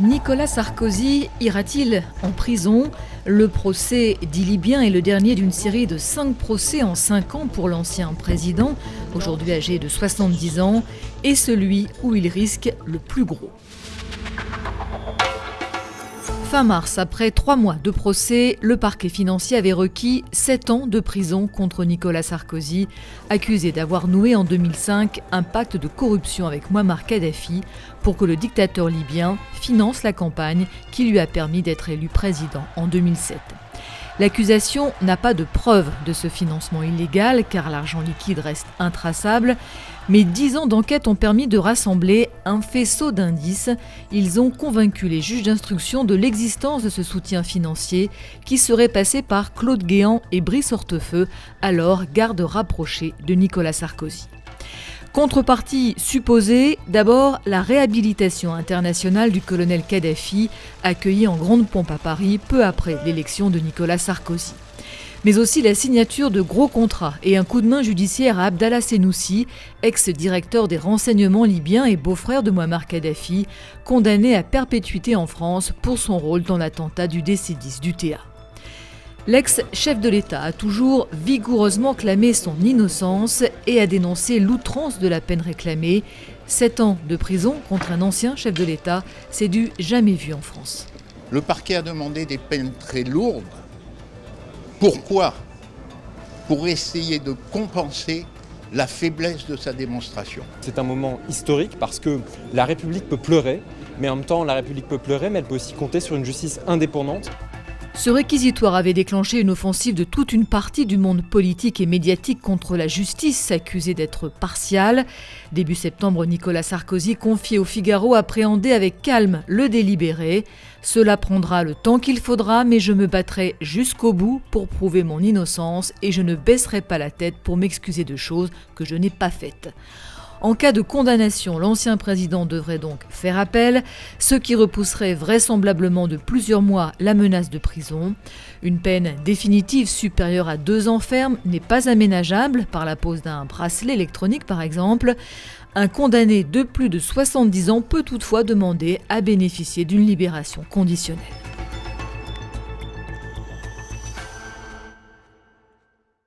Nicolas Sarkozy ira-t-il en prison ? Le procès dit libyen est le dernier d'une série de 5 procès en 5 ans pour l'ancien président, aujourd'hui âgé de 70 ans, et celui où il risque le plus gros. Fin mars, après 3 mois de procès, le parquet financier avait requis 7 ans de prison contre Nicolas Sarkozy, accusé d'avoir noué en 2005 un pacte de corruption avec Mouammar Kadhafi pour que le dictateur libyen finance la campagne qui lui a permis d'être élu président en 2007. L'accusation n'a pas de preuve de ce financement illégal car l'argent liquide reste intraçable, mais 10 ans d'enquête ont permis de rassembler un faisceau d'indices. Ils ont convaincu les juges d'instruction de l'existence de ce soutien financier qui serait passé par Claude Guéant et Brice Hortefeux, alors gardes rapprochés de Nicolas Sarkozy. Contrepartie supposée, d'abord la réhabilitation internationale du colonel Kadhafi, accueilli en grande pompe à Paris peu après l'élection de Nicolas Sarkozy. Mais aussi la signature de gros contrats et un coup de main judiciaire à Abdallah Senoussi, ex-directeur des renseignements libyens et beau-frère de Mouammar Kadhafi, condamné à perpétuité en France pour son rôle dans l'attentat du DC-10 d'UTA. L'ex-chef de l'État a toujours vigoureusement clamé son innocence et a dénoncé l'outrance de la peine réclamée. 7 ans de prison contre un ancien chef de l'État, c'est du jamais vu en France. Le parquet a demandé des peines très lourdes. Pourquoi ? Pour essayer de compenser la faiblesse de sa démonstration. C'est un moment historique parce que la République peut pleurer, mais en même temps la République peut pleurer, mais elle peut aussi compter sur une justice indépendante. Ce réquisitoire avait déclenché une offensive de toute une partie du monde politique et médiatique contre la justice, accusée d'être partiale. Début septembre, Nicolas Sarkozy confiait au Figaro appréhender avec calme le délibéré. « Cela prendra le temps qu'il faudra, mais je me battrai jusqu'au bout pour prouver mon innocence et je ne baisserai pas la tête pour m'excuser de choses que je n'ai pas faites. » En cas de condamnation, l'ancien président devrait donc faire appel, ce qui repousserait vraisemblablement de plusieurs mois la menace de prison. Une peine définitive supérieure à 2 ans ferme n'est pas aménageable par la pose d'un bracelet électronique par exemple. Un condamné de plus de 70 ans peut toutefois demander à bénéficier d'une libération conditionnelle.